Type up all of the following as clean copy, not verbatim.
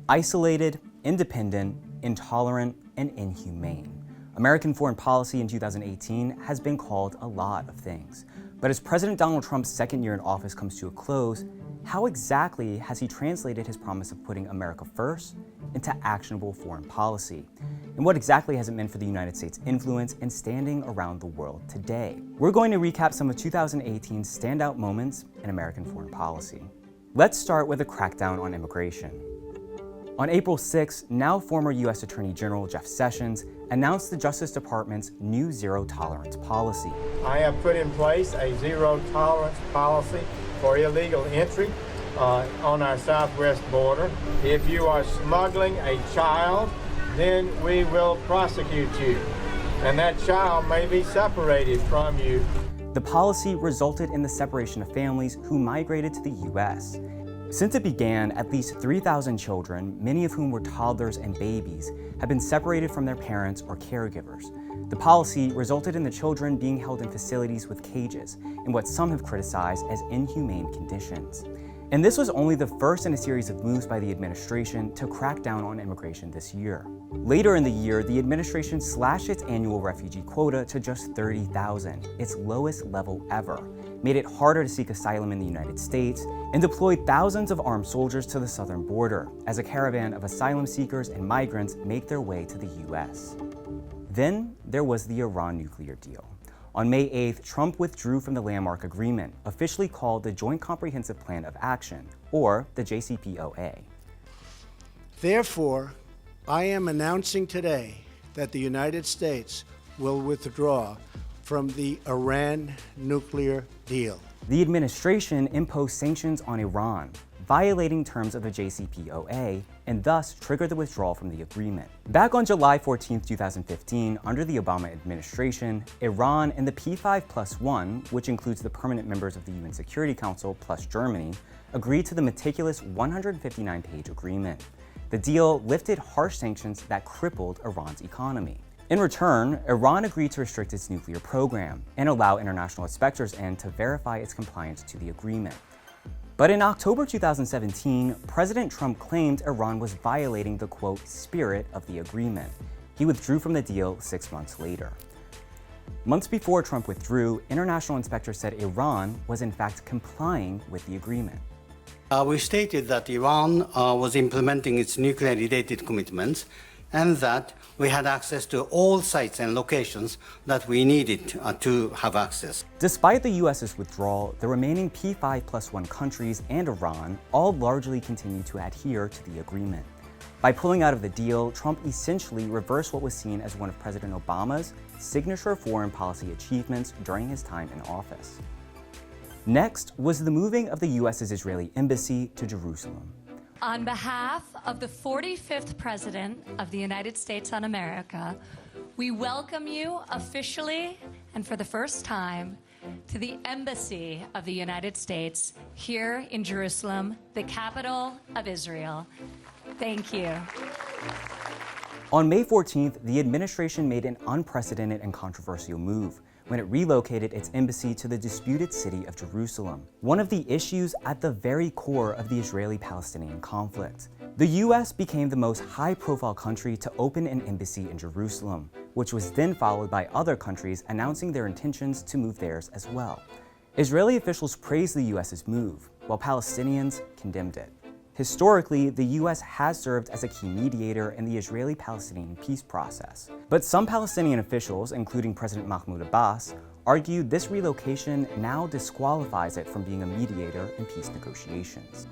Isolated, independent, intolerant, and inhumane. American foreign policy in 2018 has been called a lot of things. But as President Donald Trump's second year in office comes to a close, how exactly has he translated his promise of putting America first into actionable foreign policy? And what exactly has it meant for the United States' influence and standing around the world today? We're going to recap some of 2018's standout moments in American foreign policy. Let's start with a crackdown on immigration. On April 6, now former U.S. Attorney General Jeff Sessions announced the Justice Department's new zero-tolerance policy. I have put in place a zero-tolerance policy for illegal entry on our southwest border. If you are smuggling a child, then we will prosecute you, and that child may be separated from you. The policy resulted in the separation of families who migrated to the U.S. Since it began, at least 3,000 children, many of whom were toddlers and babies, have been separated from their parents or caregivers. The policy resulted in the children being held in facilities with cages, in what some have criticized as inhumane conditions. And this was only the first in a series of moves by the administration to crack down on immigration this year. Later in the year, the administration slashed its annual refugee quota to just 30,000, its lowest level ever, made it harder to seek asylum in the United States, and deployed thousands of armed soldiers to the southern border as a caravan of asylum seekers and migrants make their way to the U.S. Then there was the Iran nuclear deal. On May 8th, Trump withdrew from the landmark agreement, officially called the Joint Comprehensive Plan of Action, or the JCPOA. Therefore, I am announcing today that the United States will withdraw from the Iran nuclear deal. The administration imposed sanctions on Iran, violating terms of the JCPOA, and thus triggered the withdrawal from the agreement. Back on July 14, 2015, under the Obama administration, Iran and the P5+1, which includes the permanent members of the UN Security Council plus Germany, agreed to the meticulous 159-page agreement. The deal lifted harsh sanctions that crippled Iran's economy. In return, Iran agreed to restrict its nuclear program and allow international inspectors in to verify its compliance to the agreement. But in October 2017, President Trump claimed Iran was violating the, quote, spirit of the agreement. He withdrew from the deal 6 months later. Months before Trump withdrew, international inspectors said Iran was in fact complying with the agreement. We stated that Iran was implementing its nuclear-related commitments and that we had access to all sites and locations that we needed to have access. Despite the US's withdrawal, the remaining P5+1 countries and Iran all largely continue to adhere to the agreement. By pulling out of the deal, Trump essentially reversed what was seen as one of President Obama's signature foreign policy achievements during his time in office. Next was the moving of the US's Israeli embassy to Jerusalem. On behalf of the 45th President of the United States of America, we welcome you officially and for the first time to the Embassy of the United States here in Jerusalem, the capital of Israel. Thank you. On May 14th, the administration made an unprecedented and controversial move when it relocated its embassy to the disputed city of Jerusalem, one of the issues at the very core of the Israeli-Palestinian conflict. The US became the most high-profile country to open an embassy in Jerusalem, which was then followed by other countries announcing their intentions to move theirs as well. Israeli officials praised the US's move, while Palestinians condemned it. Historically, the US has served as a key mediator in the Israeli-Palestinian peace process. But some Palestinian officials, including President Mahmoud Abbas, argued this relocation now disqualifies it from being a mediator in peace negotiations.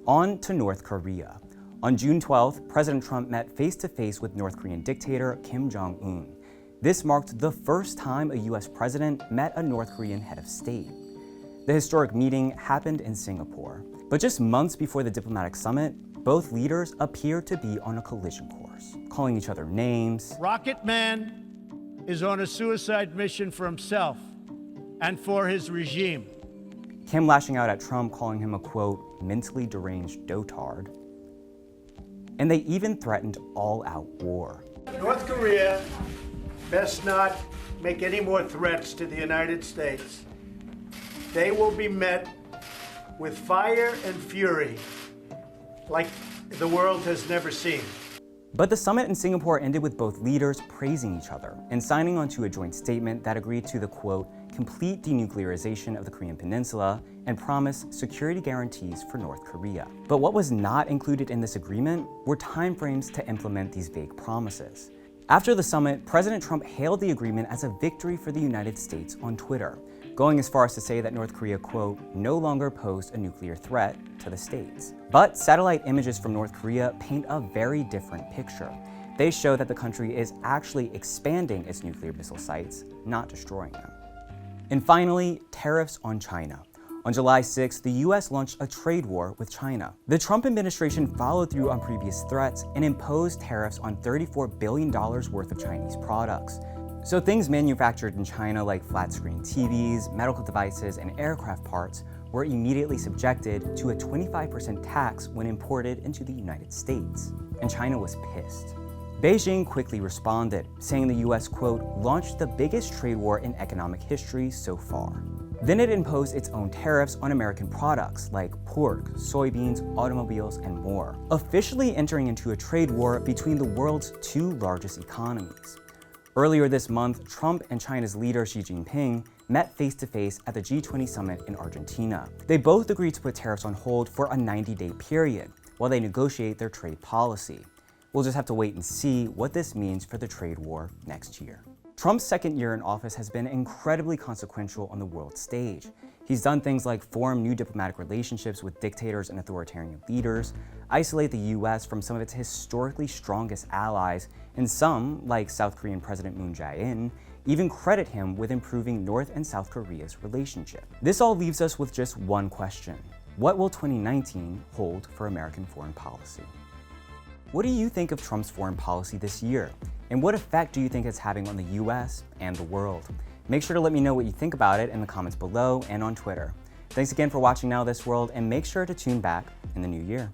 On to North Korea. On June 12th, President Trump met face-to-face with North Korean dictator Kim Jong-un. This marked the first time a US president met a North Korean head of state. The historic meeting happened in Singapore. But just months before the diplomatic summit, both leaders appeared to be on a collision course, calling each other names. Rocket Man is on a suicide mission for himself and for his regime. Kim lashing out at Trump, calling him a, quote, mentally deranged dotard. And they even threatened all-out war. North Korea best not make any more threats to the United States. They will be met with fire and fury, like the world has never seen. But the summit in Singapore ended with both leaders praising each other and signing onto a joint statement that agreed to the, quote, complete denuclearization of the Korean Peninsula and promised security guarantees for North Korea. But what was not included in this agreement were timeframes to implement these vague promises. After the summit, President Trump hailed the agreement as a victory for the United States on Twitter, going as far as to say that North Korea, quote, no longer posed a nuclear threat to the states. But satellite images from North Korea paint a very different picture. They show that the country is actually expanding its nuclear missile sites, not destroying them. And finally, tariffs on China. On July 6th, the US launched a trade war with China. The Trump administration followed through on previous threats and imposed tariffs on $34 billion worth of Chinese products. So things manufactured in China like flat-screen TVs, medical devices, and aircraft parts were immediately subjected to a 25% tax when imported into the United States. And China was pissed. Beijing quickly responded, saying the US, quote, launched the biggest trade war in economic history so far. Then it imposed its own tariffs on American products like pork, soybeans, automobiles, and more, officially entering into a trade war between the world's two largest economies. Earlier this month, Trump and China's leader Xi Jinping met face-to-face at the G20 summit in Argentina. They both agreed to put tariffs on hold for a 90-day period while they negotiate their trade policy. We'll just have to wait and see what this means for the trade war next year. Trump's second year in office has been incredibly consequential on the world stage. He's done things like form new diplomatic relationships with dictators and authoritarian leaders, isolate the US from some of its historically strongest allies, and some, like South Korean President Moon Jae-in, even credit him with improving North and South Korea's relationship. This all leaves us with just one question. What will 2019 hold for American foreign policy? What do you think of Trump's foreign policy this year? And what effect do you think it's having on the US and the world? Make sure to let me know what you think about it in the comments below and on Twitter. Thanks again for watching Now This World, and make sure to tune back in the new year.